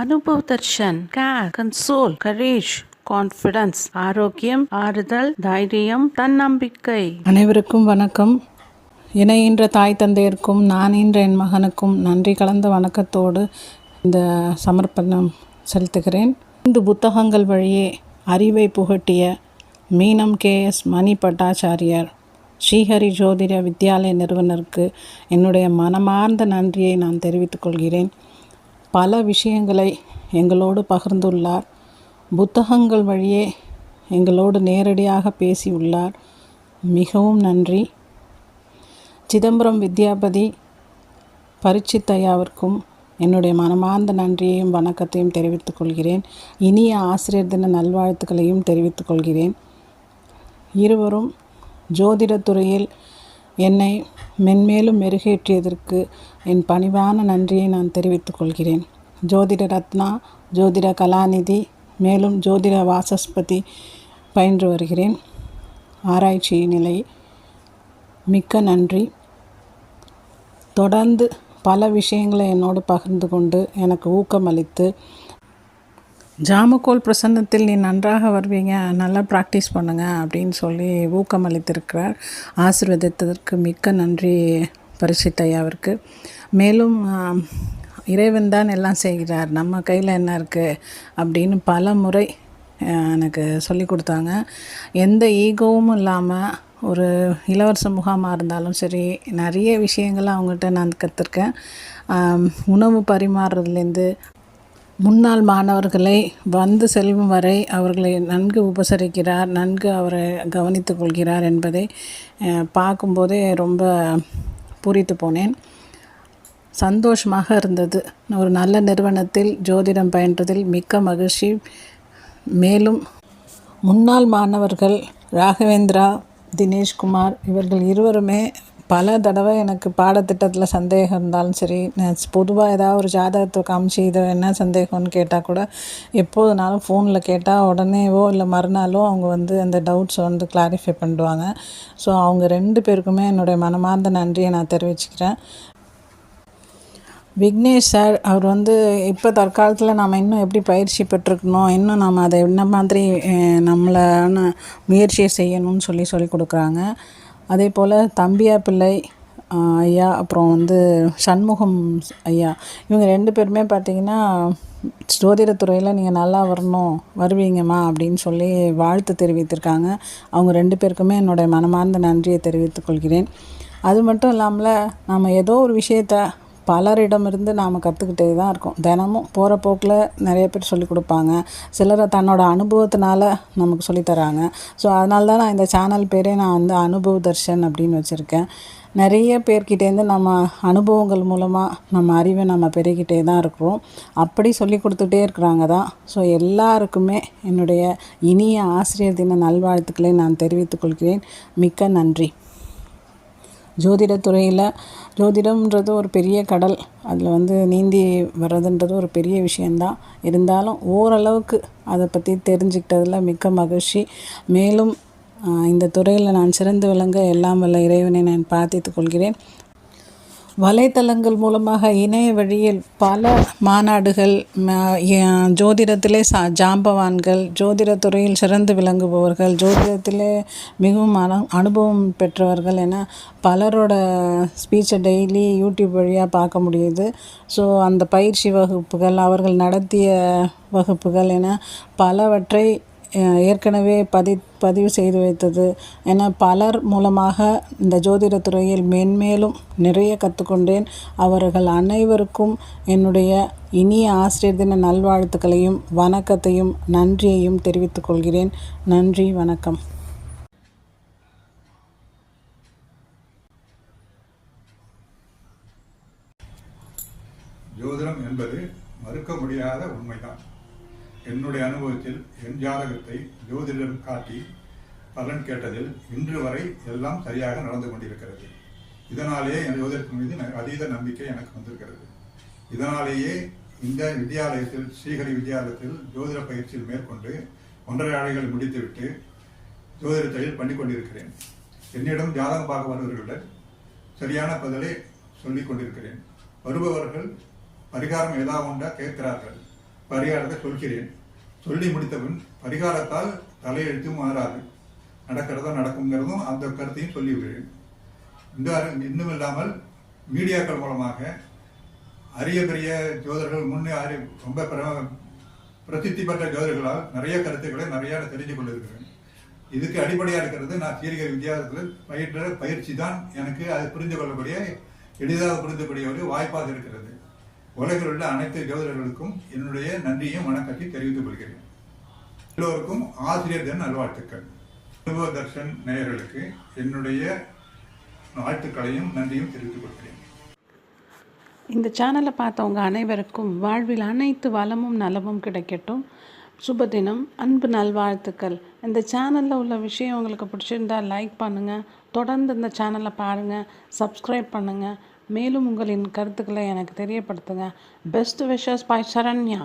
Anubhav Darshan. Care, console, courage, confidence, ஆரோக்கியம், ஆறுதல், தைரியம், தன்னம்பிக்கை. அனைவருக்கும் வணக்கம். இணையின்ற தாய் தந்தையருக்கும் நானின்ற என் மகனுக்கும் நன்றி கலந்த வணக்கத்தோடு இந்த சமர்ப்பணம் செலுத்துகிறேன். 5 புத்தகங்கள் வழியே அறிவை புகட்டிய மீனம் KS மணி பட்டாச்சாரியார் ஸ்ரீஹரி ஜோதிட வித்யாலய நிறுவனருக்கு என்னுடைய மனமார்ந்த நன்றியை நான் தெரிவித்துக் கொள்கிறேன். பல விஷயங்களை எங்களோடு பகிர்ந்துள்ளார். புத்தகங்கள் வழியே எங்களோடு நேரடியாக பேசியுள்ளார். மிகவும் நன்றி. சிதம்பரம் வித்யாபதி பரீட்சித் ஐயாவிற்கும் என்னுடைய மனமார்ந்த நன்றியையும் வணக்கத்தையும் தெரிவித்துக் கொள்கிறேன். இனிய ஆசிரியர் தின நல்வாழ்த்துக்களையும் தெரிவித்துக் கொள்கிறேன். இருவரும் ஜோதிடத்துறையில் என்னை மென்மேலும் மெருகேற்றியதற்கு என் பணிவான நன்றியை நான் தெரிவித்துக் கொள்கிறேன். ஜோதிட ரத்னா, ஜோதிட கலாநிதி, மேலும் ஜோதிட வாசஸ்பதி பயின்று வருகிறேன். ஆராய்ச்சி நிலை. மிக்க நன்றி. தொடர்ந்து பல விஷயங்களை என்னோடு பகிர்ந்து கொண்டு எனக்கு ஊக்கமளித்து, ஜாமக்கோல் பிரசன்னத்தில் நீ நன்றாக வருவீங்க, நல்லா ப்ராக்டிஸ் பண்ணுங்க அப்படின்னு சொல்லி ஊக்கமளித்திருக்கிறார். ஆசீர்வதித்ததற்கு மிக்க நன்றி பரீட்சித் ஐயாவிற்கு. மேலும் இறைவன் தான் எல்லாம் செய்கிறார், நம்ம கையில் என்ன இருக்குது அப்படின்னு பல முறை எனக்கு சொல்லி கொடுத்தாங்க. எந்த ஈகோவும் இல்லாமல் ஒரு இலவச முகாமாக இருந்தாலும் சரி, நிறைய விஷயங்களை அவங்ககிட்ட நான் கற்றுருக்கேன். உணவு பரிமாறுறதுலேருந்து முன்னாள் மாணவர்களை வந்து செல்லும் வரை அவர்களை நன்கு உபசரிக்கிறார், நன்கு அவரை கவனித்து கொள்கிறார் என்பதை பார்க்கும்போதே ரொம்ப பூரித்து போனேன். சந்தோஷமாக இருந்தது. ஒரு நல்ல நிறுவனத்தில் ஜோதிடம் பயின்றதில் மிக்க மகிழ்ச்சி. மேலும் முன்னாள் மாணவர்கள் ராகவேந்திரா, தினேஷ்குமார் இவர்கள் இருவருமே பல தடவை எனக்கு பாடத்திட்டத்தில் சந்தேகம் இருந்தாலும் சரி, பொதுவாக ஏதாவது ஒரு ஜாதகத்தை காமிச்சு இதை என்ன சந்தேகம்னு கேட்டால் கூட எப்போதுனாலும் ஃபோனில் கேட்டால் உடனேவோ இல்லை மறுநாளோ அவங்க அந்த டவுட்ஸை கிளாரிஃபை பண்ணிடுவாங்க. ஸோ அவங்க 2 பேருக்குமே என்னுடைய மனமார்ந்த நன்றியை நான் தெரிவிச்சுக்கிறேன். விக்னேஷ் சார், அவர் இப்போ தற்காலத்தில் நாம் இன்னும் எப்படி பயிற்சி பெற்றுக்கணும், இன்னும் நாம் அதை என்ன மாதிரி நம்மளான முயற்சியை செய்யணும்னு சொல்லி கொடுக்குறாங்க. அதே போல் தம்பியா பிள்ளை ஐயா, அப்புறம் சண்முகம் ஐயா, இவங்க 2 பேருமே பார்த்திங்கன்னா ஜோதிடத்துறையில் நீங்கள் நல்லா வருவீங்கம்மா அப்படின்னு சொல்லி வாழ்த்து தெரிவித்திருக்காங்க. அவங்க 2 பேருக்குமே என்னுடைய மனமார்ந்த நன்றியை தெரிவித்துக் கொள்கிறேன். அது மட்டும் இல்லாமல் நாம் ஏதோ ஒரு விஷயத்தை பலரிடமிருந்து நாம் கற்றுக்கிட்டே தான் இருக்கோம். தினமும் போகிற போக்கில் நிறைய பேர் சொல்லிக் கொடுப்பாங்க. சிலரை தன்னோட அனுபவத்தினால நமக்கு சொல்லித்தராங்க. ஸோ அதனால தான் நான் இந்த சேனல் பேரே நான் அனுபவ் தர்ஷன் அப்படின்னு வச்சுருக்கேன். நிறைய பேர்கிட்டேருந்து நம்ம அனுபவங்கள் மூலமாக நம்ம அறிவை நம்ம பெருகிட்டே தான் இருக்கிறோம். அப்படி சொல்லி கொடுத்துட்டே இருக்கிறாங்க தான். ஸோ எல்லாருக்குமே என்னுடைய இனிய ஆசிரியர் தின நல்வாழ்த்துக்களை நான் தெரிவித்துக் கொள்கிறேன். மிக்க நன்றி. ஜோதிடத்துறையில் ஜோதிடம்ன்றது ஒரு பெரிய கடல். அதில் நீந்தி வர்றதுன்றது ஒரு பெரிய விஷயந்தான். இருந்தாலும் ஓரளவுக்கு அதை பற்றி தெரிஞ்சுக்கிட்டதில் மிக்க மகிழ்ச்சி. மேலும் இந்த துறையில் நான் சிறந்து விளங்க எல்லாம் வல்ல இறைவனை நான் பிரார்த்தித்துக் கொள்கிறேன். வலைத்தளங்கள் மூலமாக இணைய வழியில் பல மாநாடுகள், ஜோதிடத்திலே ஜாம்பவான்கள், ஜோதிடத்துறையில் சிறந்து விளங்குபவர்கள், ஜோதிடத்திலே மிகவும் அனுபவம் பெற்றவர்கள் என பலரோட ஸ்பீச்சை டெய்லி யூடியூப் வழியாக பார்க்க முடியுது. ஸோ அந்த பயிற்சி வகுப்புகள், அவர்கள் நடத்திய வகுப்புகள் என பலவற்றை ஏற்கனவே பதிவு செய்து வைத்தது என பலர் மூலமாக இந்த ஜோதிடத்துறையில் மென்மேலும் நிறைய கற்றுக்கொண்டேன். அவர்கள் அனைவருக்கும் என்னுடைய இனிய ஆசிரியர் தின நல்வாழ்த்துக்களையும் வணக்கத்தையும் நன்றியையும் தெரிவித்துக் கொள்கிறேன். நன்றி, வணக்கம். ஜோதிடம் என்பது மறுக்க முடியாத உண்மைதான். என்னுடைய அனுபவத்தில் என் ஜாதகத்தை ஜோதிடர் காட்டி பலன் கேட்டதில் இன்று வரை எல்லாம் சரியாக நடந்து கொண்டிருக்கிறது. இதனாலேயே என் ஜோதிடத்தின் மீது அதீத நம்பிக்கை எனக்கு வந்திருக்கிறது. இதனாலேயே இந்த வித்யாலயத்தில், ஸ்ரீஹரி வித்யாலயத்தில் ஜோதிட பயிற்சியில் மேற்கொண்டு 1.5 ஆண்டுகள் முடித்துவிட்டு ஜோதிட தொழில் பண்ணி கொண்டிருக்கிறேன். என்னிடம் ஜாதகம் பார்க்க வருபவர்கள் சரியான பதிலை சொல்லிக் கொண்டிருக்கிறேன். வருபவர்கள் பரிகாரம் ஏதாவது உண்டா கேட்கிறார்கள். பரிகாரத்தை சொல்கிறேன். சொல்லி முடித்தபின் பரிகாரத்தால் தலையெழுத்து மாறாது, நடக்கிறதா நடக்குங்கிறதும் அந்த கருத்தையும் சொல்லிவிடுகிறேன். இன்னும் இல்லாமல் மீடியாக்கள் மூலமாக அரிய பெரிய ஜோதிடர்கள் ரொம்ப பிரசித்தி பெற்ற ஜோதிடர்களால் நிறைய கருத்துக்களை நிறைய தெரிஞ்சு கொண்டிருக்கிறேன். இதுக்கு அடிப்படையாக இருக்கிறது நான் சீர்காழி வித்தியாசத்தில் பயின்ற பயிற்சி தான் எனக்கு அது புரிந்து கொள்ளக்கூடிய எளிதாக புரிந்துக்கூடிய ஒரு வாய்ப்பாக இருக்கிறது. உலகில் உள்ள அனைத்து ஜோதிடர்களுக்கும் என்னுடைய நன்றியும் வணக்கத்தை தெரிவித்துக் கொள்கிறேன். எல்லோருக்கும் ஆசிரியர் தின நல்வாழ்த்துக்கள். அனுபவ தர்ஷன் நேயர்களுக்கு என்னுடைய வாழ்த்துக்களையும் நன்றியும் தெரிவித்துக் கொள்கிறேன். இந்த சேனலை பார்த்தவங்க அனைவருக்கும் வாழ்வில் அனைத்து வளமும் நலமும் கிடைக்கட்டும். சுபதினம், அன்பு நல்வாழ்த்துக்கள். இந்த சேனலில் உள்ள விஷயம் உங்களுக்கு பிடிச்சிருந்தா லைக் பண்ணுங்கள், தொடர்ந்து இந்த சேனலை பாருங்கள், சப்ஸ்கிரைப் பண்ணுங்கள். மேலும் உங்களின் கருத்துக்களை எனக்கு தெரியப்படுத்துங்க. Best wishes by Saranya.